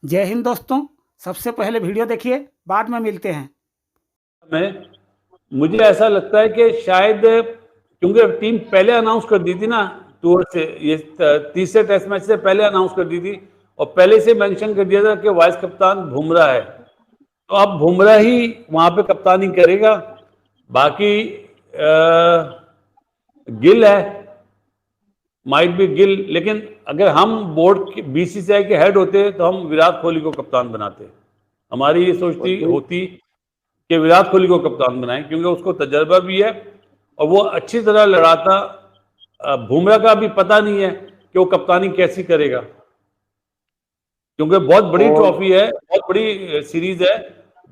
जय हिंद दोस्तों, सबसे पहले वीडियो देखिए, बाद में मिलते हैं। में मुझे ऐसा लगता है कि शायद क्योंकि टीम पहले अनाउंस कर दी थी ना, टूर से ये तीसरे टेस्ट मैच से पहले अनाउंस कर दी थी और पहले से मेंशन कर दिया था कि वाइस कप्तान बुमराह है, तो अब बुमराह ही वहां पे कप्तानी करेगा। बाकी गिल है, माइट बी गिल, लेकिन अगर हम बोर्ड के बीसीसीआई के हेड होते तो हम विराट कोहली को कप्तान बनाते। हमारी ये सोचती होती कि विराट कोहली को कप्तान बनाएं क्योंकि उसको तजर्बा भी है और वो अच्छी तरह लड़ाता। बुमराह का भी पता नहीं है कि वो कप्तानी कैसी करेगा, क्योंकि बहुत बड़ी ट्रॉफी है, बहुत बड़ी सीरीज है,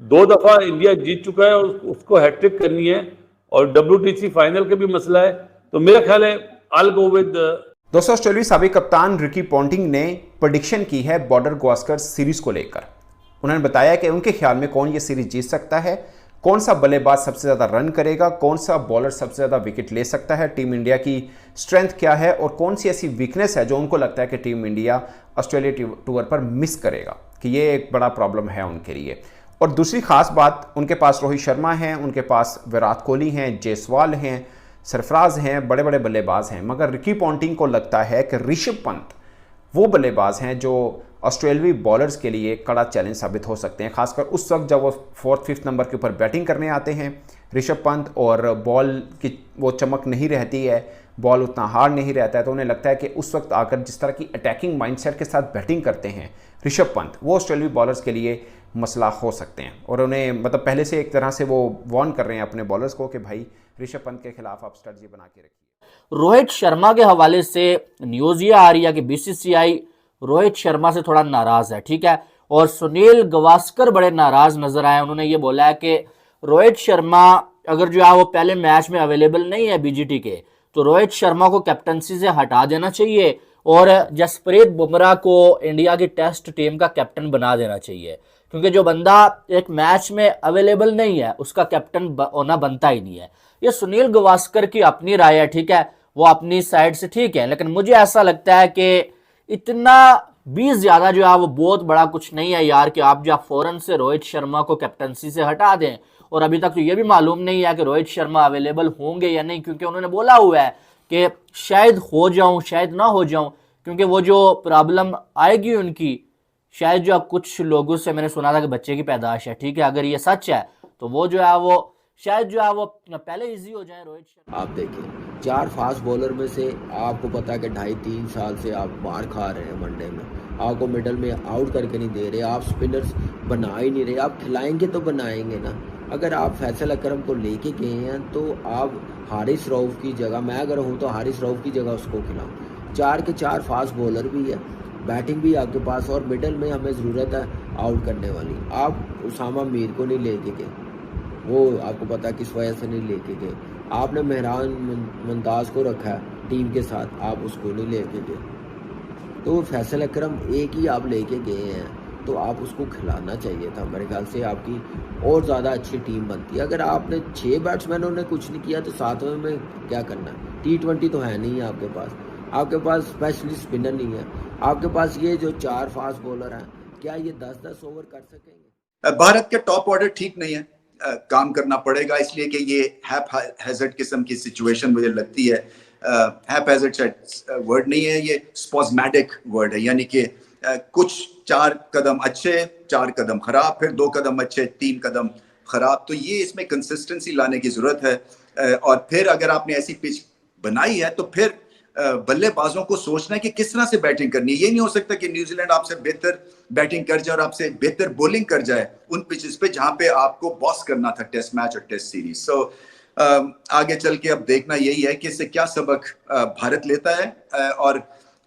2 दफा इंडिया जीत चुका है और उसको हैट्रिक करनी है और WTC फाइनल का भी मसला है। तो मेरा ख्याल है आई गो विद। दोस्तों, ऑस्ट्रेलियाई साबिक कप्तान रिकी पॉन्टिंग ने प्रेडिक्शन की है बॉर्डर गावस्कर सीरीज को लेकर। उन्होंने बताया कि उनके ख्याल में कौन ये सीरीज जीत सकता है, कौन सा बल्लेबाज सबसे ज़्यादा रन करेगा, कौन सा बॉलर सबसे ज़्यादा विकेट ले सकता है, टीम इंडिया की स्ट्रेंथ क्या है और कौन सी ऐसी वीकनेस है जो उनको लगता है कि टीम इंडिया ऑस्ट्रेलिया टूर पर मिस करेगा, कि ये एक बड़ा प्रॉब्लम है उनके लिए। और दूसरी खास बात, उनके पास रोहित शर्मा हैं, उनके पास विराट कोहली हैं, जायसवाल हैं, सरफराज हैं, बड़े बड़े बल्लेबाज हैं, मगर रिकी पॉन्टिंग को लगता है कि ऋषभ पंत वो बल्लेबाज हैं जो ऑस्ट्रेलियाई बॉलर्स के लिए कड़ा चैलेंज साबित हो सकते हैं, खासकर उस वक्त जब वो 4th-5th नंबर के ऊपर बैटिंग करने आते हैं ऋषभ पंत, और बॉल की वो चमक नहीं रहती है, बॉल उतना हार्ड नहीं रहता है, तो उन्हें लगता है कि उस वक्त आकर जिस तरह की अटैकिंग माइंडसेट के साथ बैटिंग करते हैं ऋषभ पंत, वो ऑस्ट्रेलियाई बॉलर्स के लिए मसला हो सकते हैं। और उन्हें मतलब पहले से एक तरह से वो वार्न कर रहे हैं अपने बॉलर्स को कि भाई ऋषभ पंत के खिलाफ आप स्ट्रेटजी बना के रखिए। रोहित शर्मा के हवाले से न्यूज़ ये आ रही है कि बीसीसीआई रोहित शर्मा से थोड़ा नाराज है, ठीक है, और सुनील गावस्कर बड़े नाराज नजर आए। उन्होंने ये बोला है कि रोहित शर्मा अगर जो है वो पहले मैच में अवेलेबल नहीं है बीजीटी के, तो रोहित शर्मा को कैप्टनसी से हटा देना चाहिए और जसप्रीत बुमराह को इंडिया की टेस्ट टीम का कैप्टन बना देना चाहिए, क्योंकि जो बंदा एक मैच में अवेलेबल नहीं है उसका कैप्टन होना बनता ही नहीं है। ये सुनील गावस्कर की अपनी राय है, ठीक है, वो अपनी साइड से ठीक है, लेकिन मुझे ऐसा लगता है कि इतना भी ज्यादा जो है वो बहुत बड़ा कुछ नहीं है यार कि आप जो फौरन से रोहित शर्मा को कैप्टनसी से हटा दें। और अभी तक तो ये भी मालूम नहीं है कि रोहित शर्मा अवेलेबल होंगे या नहीं, क्योंकि उन्होंने बोला हुआ है कि शायद हो जाऊं शायद ना हो जाऊं, क्योंकि वो जो प्रॉब्लम आएगी उनकी, शायद जो कुछ लोगों से मैंने सुना था कि बच्चे की पैदाश है, ठीक है, अगर ये सच है तो वो जो है वो शायद जो है वो पहले इजी हो जाए रोहित शर्मा। आप देखिए 4 फास्ट बॉलर में से आपको पता है कि 2.5-3 साल से आप मार खा रहे हैं वनडे में, आपको मिडल में आउट करके नहीं दे रहे, आप स्पिनर्स बना ही नहीं रहे, आप खिलाएंगे तो बनाएंगे ना। अगर आप फैसल अकरम को लेके गए हैं तो आप हारिस रऊफ की जगह, मैं अगर हूँ तो हारिस रऊफ की जगह उसको खिलाऊँ। 4 के 4 फास्ट बॉलर भी है, बैटिंग भी आपके पास, और मिडल में हमें ज़रूरत है आउट करने वाली। आप उसामा मीर को नहीं लेके गए, वो आपको पता किस वजह से नहीं लेके गए। आपने मेहरान मुमताज़ को रखा है टीम के साथ, आप उसको नहीं लेके गए। तो फैसल अकरम एक ही आप लेके गए हैं, तो आप उसको खिलाना चाहिए था। मेरे ख्याल से आपकी और ज़्यादा अच्छी टीम बनती। अगर आपने 6 बैट्समैनों ने कुछ नहीं किया तो 7वें में क्या करना है? T20 तो है नहीं आपके पास स्पेशलिस्ट स्पिनर नहीं है, आपके पास ये जो 4 फास्ट बॉलर हैं, क्या ये 10-10 ओवर कर सकेंगे? भारत के टॉप ऑर्डर ठीक नहीं है, काम करना पड़ेगा, इसलिए कि ये हैप हैजर्ड किस्म की सिचुएशन मुझे लगती है। हैप हैजर्ड वर्ड नहीं है, ये स्पॉस्मैटिक वर्ड है, यानी कि कुछ 4 कदम अच्छे 4 कदम खराब, फिर 2 कदम अच्छे 3 कदम खराब। तो ये इसमें कंसिस्टेंसी लाने की जरूरत है। और फिर अगर आपने ऐसी पिच बनाई है तो फिर बल्लेबाजों को सोचना है कि किस तरह से बैटिंग करनी है। ये नहीं हो सकता कि न्यूजीलैंड आपसे बेहतर बैटिंग कर जाए और आपसे बेहतर बॉलिंग कर जाए उन पिचेस पे जहां पे आपको बॉस करना था टेस्ट मैच और टेस्ट सीरीज। सो आगे चल के अब देखना यही है कि इससे क्या सबक भारत लेता है और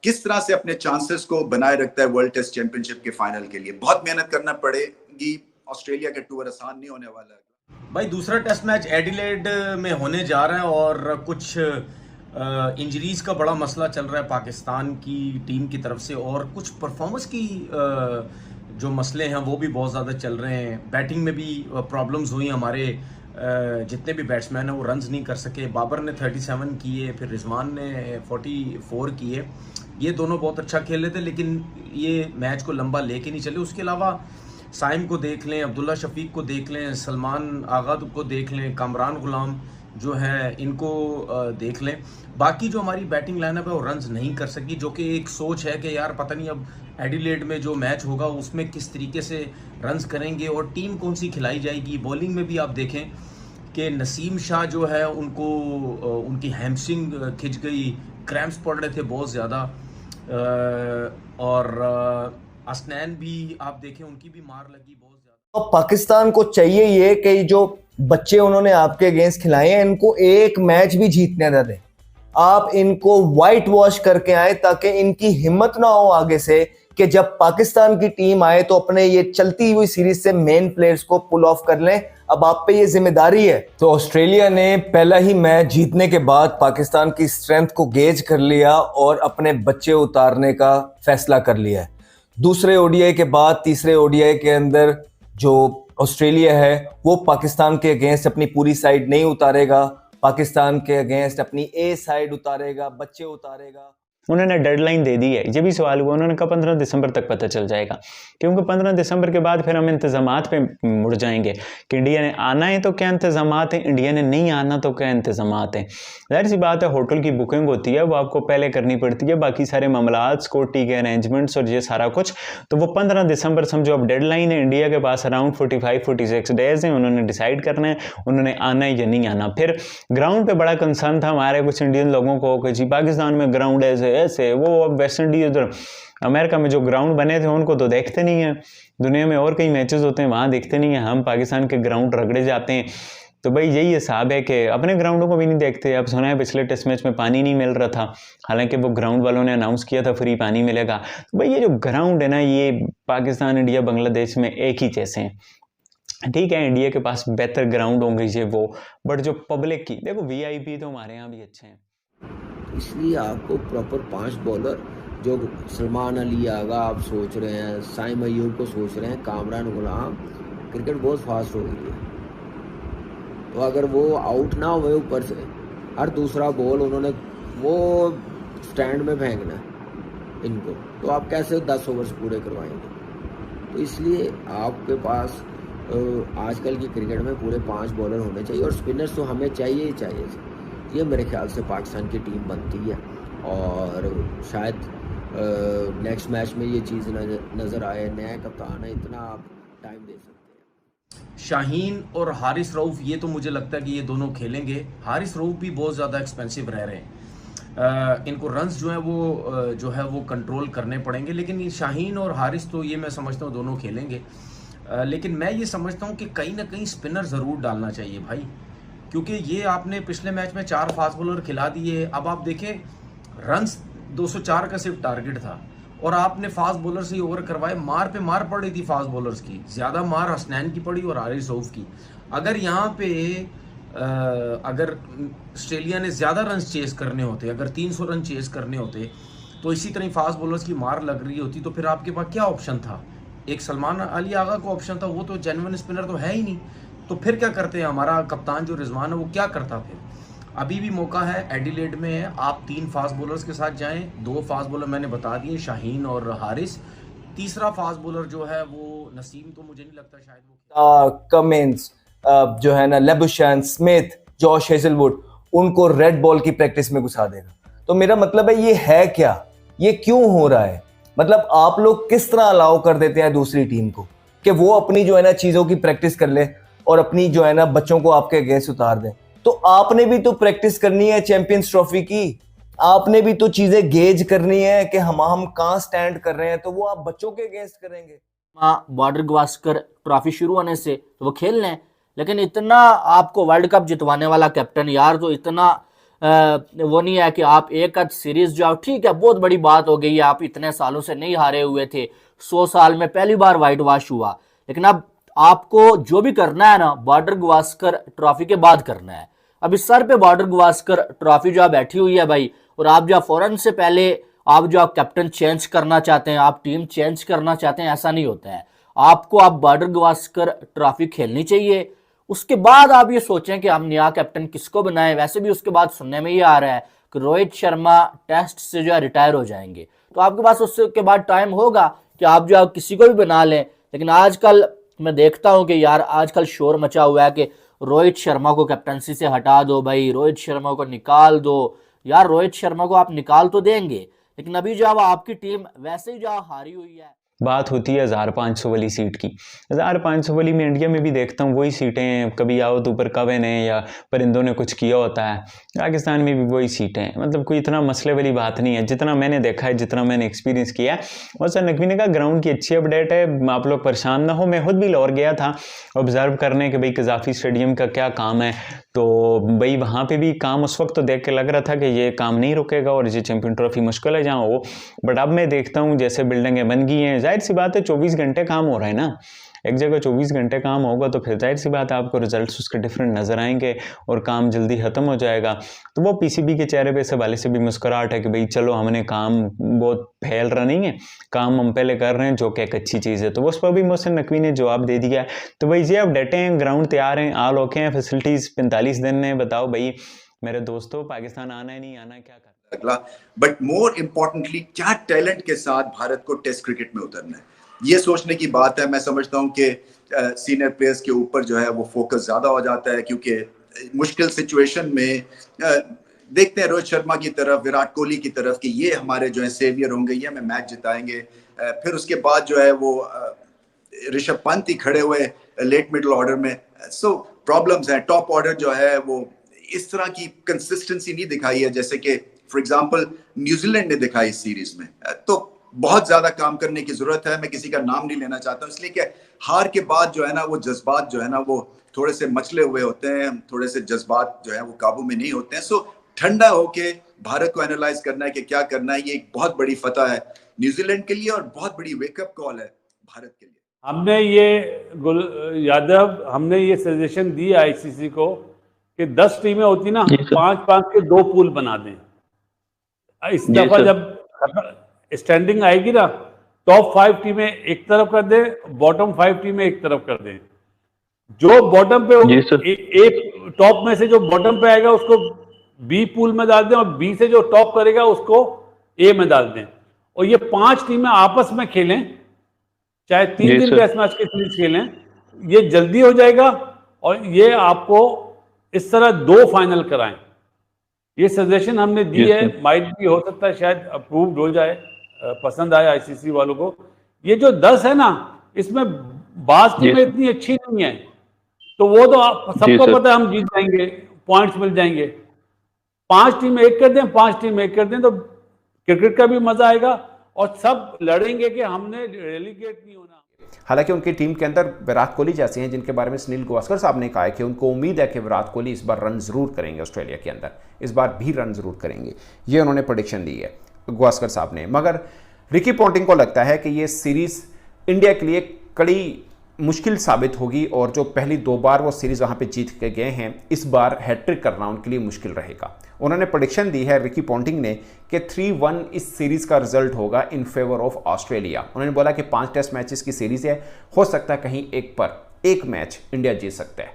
किस तरह से अपने चांसेस को बनाए रखता है वर्ल्ड टेस्ट चैंपियनशिप के फाइनल के लिए। बहुत मेहनत करना पड़ेगी, ऑस्ट्रेलिया का टूर आसान नहीं होने वाला है। भाई दूसरा टेस्ट मैच एडिलेड में होने जा रहा है और कुछ इंजरीज का बड़ा मसला चल रहा है पाकिस्तान की टीम की तरफ से, और कुछ परफॉर्मेंस की जो मसले हैं वो भी बहुत ज़्यादा चल रहे हैं। बैटिंग में भी प्रॉब्लम्स हुई, हमारे जितने भी बैट्समैन हैं वो रन्स नहीं कर सके। बाबर ने 37 किए, फिर रिजवान ने 44 किए, ये दोनों बहुत अच्छा खेल रहे थे, लेकिन ये मैच को लंबा लेके नहीं चले। उसके अलावा साइम को देख लें, अब्दुल्ला शफीक को देख लें, सलमान आगा को देख लें, कामरान गुलाम जो है इनको देख लें। बाकी जो हमारी बैटिंग लाइनअप है वो रन्स नहीं कर सकी, जो कि एक सोच है कि यार पता नहीं अब एडिलेड में जो मैच होगा उसमें किस तरीके से रन्स करेंगे और टीम कौन सी खिलाई जाएगी। बॉलिंग में भी आप देखें कि नसीम शाह जो है उनको उनकी हैमस्ट्रिंग खिंच गई, क्रैम्प्स पड़ रहे थे बहुत ज़्यादा, और असनैन भी आप देखें उनकी भी मार लगी बहुत ज़्यादा। तो पाकिस्तान को चाहिए ये कि जो बच्चे उन्होंने आपके अगेंस्ट खिलाए हैं इनको एक मैच भी जीतने न दें। आप इनको वाइट वॉश करके आए ताकि इनकी हिम्मत ना हो आगे से कि जब पाकिस्तान की टीम आए तो अपने ये चलती हुई सीरीज से मेन प्लेयर्स को पुल ऑफ कर लें। अब आप पे ये जिम्मेदारी है। तो ऑस्ट्रेलिया ने पहला ही मैच जीतने के बाद पाकिस्तान की स्ट्रेंथ को गेज कर लिया और अपने बच्चे उतारने का फैसला कर लिया है। दूसरे ओडीआई के बाद तीसरे ओडीआई के अंदर जो ऑस्ट्रेलिया है वो पाकिस्तान के अगेंस्ट अपनी पूरी साइड नहीं उतारेगा, पाकिस्तान के अगेंस्ट अपनी ए साइड उतारेगा, बच्चे उतारेगा। उन्होंने डेडलाइन दे दी है। ये भी सवाल हुआ, उन्होंने कहा 15 दिसंबर तक पता चल जाएगा, क्योंकि 15 दिसंबर के बाद फिर हम इंतज़ामात पे मुड़ जाएंगे कि इंडिया ने आना है तो क्या इंतज़ामात हैं, इंडिया ने नहीं आना तो क्या इंतज़ामात हैं। जाहिर सी बात है, होटल की बुकिंग होती है वो आपको पहले करनी पड़ती है, बाकी सारे मामलात, सिक्योरिटी के अरेंजमेंट्स और ये सारा कुछ, तो वो 15 दिसंबर समझो अब डेडलाइन है। इंडिया के पास अराउंड 45-46 डेज़ हैं, उन्होंने डिसाइड करना है उन्होंने आना है या नहीं आना। फिर ग्राउंड पर बड़ा कंसर्न था हमारे कुछ इंडियन लोगों को कि जी पाकिस्तान में ग्राउंड ऐसे वो वेस्ट इंडीज उधर अमेरिका में जो ग्राउंड बने थे उनको तो देखते नहीं है, दुनिया में और कई मैचेस होते हैं वहाँ देखते नहीं है, हम पाकिस्तान के ग्राउंड रगड़े जाते हैं। तो भाई यही हिसाब है कि अपने ग्राउंडों को भी नहीं देखते। अब सुना है पिछले टेस्ट मैच में पानी नहीं मिल रहा था, हालांकि वो ग्राउंड वालों ने अनाउंस किया था फ्री पानी मिलेगा। तो भाई ये जो ग्राउंड है ना, ये पाकिस्तान, इंडिया, बांग्लादेश में एक ही जैसे हैं। ठीक है, इंडिया के पास बेहतर ग्राउंड होंगे ये वो, बट जो पब्लिक की देखो वीआईपी तो हमारे यहाँ भी अच्छे हैं। इसलिए आपको प्रॉपर 5 बॉलर, जो सलमान अली आगा आप सोच रहे हैं, साइम अयूब को सोच रहे हैं, कामरान गुलाम, क्रिकेट बहुत फास्ट हो गई है। तो अगर वो आउट ना हुए ऊपर से, हर दूसरा बॉल उन्होंने वो स्टैंड में फेंकना है इनको, तो आप कैसे 10 ओवर्स पूरे करवाएंगे। तो इसलिए आपके पास आजकल की क्रिकेट में पूरे 5 बॉलर होने चाहिए और स्पिनर्स तो हमें चाहिए ही चाहिए। ये मेरे ख्याल से पाकिस्तान की टीम बनती है और शायद नेक्स्ट मैच में ये चीज़ नज़र आए। नया कप्तान है, इतना आप टाइम दे सकते हैं। शाहीन और हारिस रऊफ, ये तो मुझे लगता है कि ये दोनों खेलेंगे। हारिस रऊफ भी बहुत ज़्यादा एक्सपेंसिव रह रहे हैं, इनको रन्स जो है वो कंट्रोल करने पड़ेंगे, लेकिन ये शाहीन और हारिस तो ये मैं समझता हूँ दोनों खेलेंगे। लेकिन मैं ये समझता हूँ कि कहीं ना कहीं स्पिनर ज़रूर डालना चाहिए भाई, क्योंकि ये आपने पिछले मैच में 4 फास्ट बॉलर खिला दिए। अब आप देखें रन्स 204 का सिर्फ टारगेट था और आपने फास्ट बॉलर से ही ओवर करवाए। मार पे मार पड़ रही थी फास्ट बॉलर्स की, ज़्यादा मार हसनैन की पड़ी और हारिस रऊफ की। अगर यहाँ पे अगर ऑस्ट्रेलिया ने ज़्यादा रन्स चेस करने होते, अगर 300 रन चेस करने होते, तो इसी तरह फास्ट बॉलर्स की मार लग रही होती, तो फिर आपके पास क्या ऑप्शन था? एक सलमान अली आगा को ऑप्शन था, वो तो जेन्युइन स्पिनर तो है ही नहीं। तो फिर क्या करते हैं? हमारा कप्तान जो रिजवान है वो क्या करता? फिर अभी भी मौका है, एडिलेड में है, आप 3 फास्ट बॉलर्स के साथ जाएं। 2 फास्ट बॉलर मैंने बता दिए, शाहीन और हारिस। तीसरा फास्ट बॉलर जो है वो नसीम, तो मुझे नहीं लगता शायद वो कमिंस जो है ना, लेबुशैन, स्मिथ, जॉश हेजलवुड, उनको रेड बॉल की प्रैक्टिस में घुसा देगा। तो मेरा मतलब है ये है क्या, ये क्यों हो रहा है? मतलब आप लोग किस तरह अलाउ कर देते हैं दूसरी टीम को कि वो अपनी जो है ना चीज़ों की प्रैक्टिस कर ले और अपनी जो है ना बच्चों को आपके अगेंस्ट उतार दें। तो आपने भी तो प्रैक्टिस करनी है चैंपियंस ट्रॉफी की, आपने भी तो चीजें गेज करनी है कि हम कहाँ स्टैंड कर रहे हैं, तो वो आप बच्चों के अगेंस्ट करेंगे। बॉर्डर गावस्कर ट्रॉफी शुरू होने से तो वो खेल लें, लेकिन इतना आपको वर्ल्ड कप जितवाने वाला कैप्टन यार, तो इतना वो नहीं है कि आप एक आध सीरीज जाओ। ठीक है, बहुत बड़ी बात हो गई है, आप इतने सालों से नहीं हारे हुए थे, 100 साल में पहली बार वाइट वॉश हुआ, लेकिन अब आपको जो भी करना है ना बॉर्डर गावस्कर ट्रॉफी के बाद करना है। अब इस सर पे बॉर्डर गावस्कर ट्रॉफी जो बैठी हुई है भाई, और आप जो फौरन से पहले आप जो कैप्टन चेंज करना चाहते हैं, आप टीम चेंज करना चाहते हैं, ऐसा नहीं होता है। आपको आप बॉर्डर गावस्कर ट्रॉफी खेलनी चाहिए, उसके बाद आप ये सोचें कि हम नया कैप्टन किसको बनाएं। वैसे भी उसके बाद सुनने में ये आ रहा है कि रोहित शर्मा टेस्ट से जो है रिटायर हो जाएंगे, तो आपके पास उसके बाद टाइम होगा कि आप जो है किसी को भी बना लें। लेकिन आजकल मैं देखता हूं कि यार आजकल शोर मचा हुआ है कि रोहित शर्मा को कैप्टनसी से हटा दो भाई, रोहित शर्मा को निकाल दो। यार रोहित शर्मा को आप निकाल तो देंगे, लेकिन अभी जो है आपकी टीम वैसे ही जो हारी हुई है। बात होती है 1500 वाली सीट की। 1500 वाली में इंडिया में भी देखता हूँ वही सीटें, कभी आओ तो ऊपर कवे ने या परिंदों ने कुछ किया होता है। पाकिस्तान में भी वही सीटें हैं, मतलब कोई इतना मसले वाली बात नहीं है जितना मैंने देखा है, जितना मैंने एक्सपीरियंस किया है। और सर नकवी ने कहा ग्राउंड की अच्छी अपडेट है, आप लोग परेशान ना हो। मैं खुद भी लाहौर गया था ऑब्जर्व करने के भाई कजाफी स्टेडियम का क्या काम है, तो भाई वहाँ पे भी काम उस वक्त तो देख के लग रहा था कि ये काम नहीं रुकेगा और ये चैंपियन ट्रॉफी मुश्किल है जहाँ हो। बट अब मैं देखता हूँ जैसे बिल्डिंगें बन गई हैं, जाहिर सी बात है 24 घंटे काम हो रहा है ना, एक जगह 24 घंटे काम होगा तो फिर जाहिर सी बात है आपको रिजल्ट्स उसके डिफरेंट नजर आएंगे और काम जल्दी खत्म हो जाएगा। तो वो पीसीबी के चेहरे पे इस हवाले से भी मुस्कुराहट है कि भाई चलो हमने काम बहुत फैल रहा नहीं है, काम हम पहले कर रहे हैं, जो कि एक अच्छी चीज़ है। तो उस पर भी मोहसिन नकवी ने जवाब दे दिया है। तो भाई ये अब डटे हैं, ग्राउंड तैयार हैं, आल ओके हैं, फैसिलिटीज़ 45 दिन ने, बताओ भाई मेरे दोस्तों पाकिस्तान आना है नहीं आना है, क्या करना अगला। बट मोर इम्पोर्टेंटली क्या टैलेंट के साथ भारत को टेस्ट क्रिकेट में उतरना है, ये सोचने की बात है। मैं समझता हूँ कि सीनियर प्लेयर्स के ऊपर जो है वो फोकस ज्यादा हो जाता है, क्योंकि मुश्किल सिचुएशन में देखते हैं रोहित शर्मा की तरफ, विराट कोहली की तरफ कि ये हमारे जो है सेवियर होंगे, ये हमें मैच जिताएंगे। फिर उसके बाद जो है वो ऋषभ पंत ही खड़े हुए लेट मिडल ऑर्डर में। सो प्रॉब्लम्स हैं, टॉप ऑर्डर जो है वो इस तरह की कंसिस्टेंसी नहीं दिखाई है जैसे कि फॉर एग्जांपल न्यूजीलैंड ने दिखाई इस सीरीज में। तो बहुत ज्यादा काम करने की जरूरत है। मैं किसी का नाम नहीं लेना चाहता हूं, इसलिए कि हार के बाद जो है ना वो जज्बात जो है ना वो थोड़े से मचले हुए होते हैं, थोड़े से जज्बात जो है वो काबू में नहीं होते हैं। सो ठंडा होके भारत को एनालाइज करना है कि क्या करना है। ये एक बहुत बड़ी फतह है न्यूजीलैंड के लिए और बहुत बड़ी वेकअप कॉल है भारत के लिए। हमने ये यादव हमने ये सजेशन दी आईसीसी को कि 10 टीमें होती ना, 5-5 के 2 पूल बना दें। इस दफा जब स्टैंडिंग आएगी ना, टॉप 5 टीमें एक तरफ कर दें, बॉटम 5 टीमें एक तरफ कर दें। जो बॉटम पे एक टॉप में से जो बॉटम पे आएगा उसको बी पूल में डाल दें और बी से जो टॉप करेगा उसको ए में डाल दें। और ये 5 टीमें आपस में खेलें, चाहे 3 दिन टेस्ट मैच की सीरीज खेलें, ये जल्दी हो जाएगा। और ये आपको इस तरह 2 फाइनल कराएं। ये सजेशन हमने दी है, माइट भी हो सकता है शायद अप्रूव्ड हो जाए, पसंद आए आईसीसी वालों को। ये जो 10 है ना, इसमें बाज टीमें इतनी अच्छी नहीं है, तो वो तो सबको पता है हम जीत जाएंगे, पॉइंट्स मिल जाएंगे। 5 टीम एक कर दें, 5 टीम एक कर दें, तो क्रिकेट का भी मजा आएगा और सब लड़ेंगे कि हमने रेलीगेट नहीं होना। हालांकि उनकी टीम के अंदर विराट कोहली जैसे हैं जिनके बारे में सुनील गावस्कर साहब ने कहा है कि उनको उम्मीद है कि विराट कोहली इस बार रन जरूर करेंगे, ऑस्ट्रेलिया के अंदर इस बार भी रन जरूर करेंगे, ये उन्होंने प्रेडिक्शन दी है गावस्कर साहब ने। मगर रिकी पॉन्टिंग को लगता है कि ये सीरीज इंडिया के लिए कड़ी मुश्किल साबित होगी और जो पहली 2 बार वो सीरीज वहाँ पे जीत के गए हैं, इस बार हैट्रिक करना उनके लिए मुश्किल रहेगा। उन्होंने प्रेडिक्शन दी है रिकी पॉन्टिंग ने कि 3-1 इस सीरीज का रिजल्ट होगा इन फेवर ऑफ ऑस्ट्रेलिया। उन्होंने बोला कि 5 टेस्ट मैचेस की सीरीज है, हो सकता है कहीं एक पर एक मैच इंडिया जीत सकता है,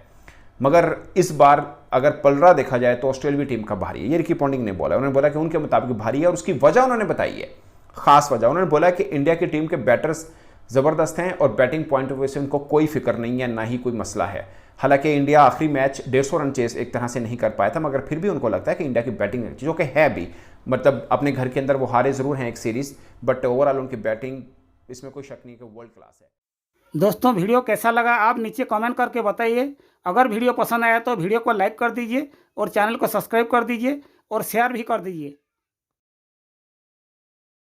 मगर इस बार अगर पलड़ा देखा जाए तो ऑस्ट्रेलियाई टीम का भारी है, ये रिकी पॉन्टिंग ने बोला। उन्होंने बोला कि उनके मुताबिक भारी है और उसकी वजह उन्होंने बताई है, खास वजह। उन्होंने बोला कि इंडिया की टीम के बैटर्स ज़बरदस्त हैं और बैटिंग पॉइंट ऑफ व्यू से उनको कोई फिक्र नहीं है, ना ही कोई मसला है। हालांकि इंडिया आखिरी मैच 150 रन चेस एक तरह से नहीं कर पाया था, मगर फिर भी उनको लगता है कि इंडिया की बैटिंग जो कि है भी, मतलब अपने घर के अंदर वो हारे ज़रूर हैं एक सीरीज़, बट ओवरऑल उनकी बैटिंग इसमें कोई शक नहीं कि वर्ल्ड क्लास है। दोस्तों वीडियो कैसा लगा आप नीचे कमेंट करके बताइए। अगर वीडियो पसंद आया तो वीडियो को लाइक कर दीजिए और चैनल को सब्सक्राइब कर दीजिए और शेयर भी कर दीजिए।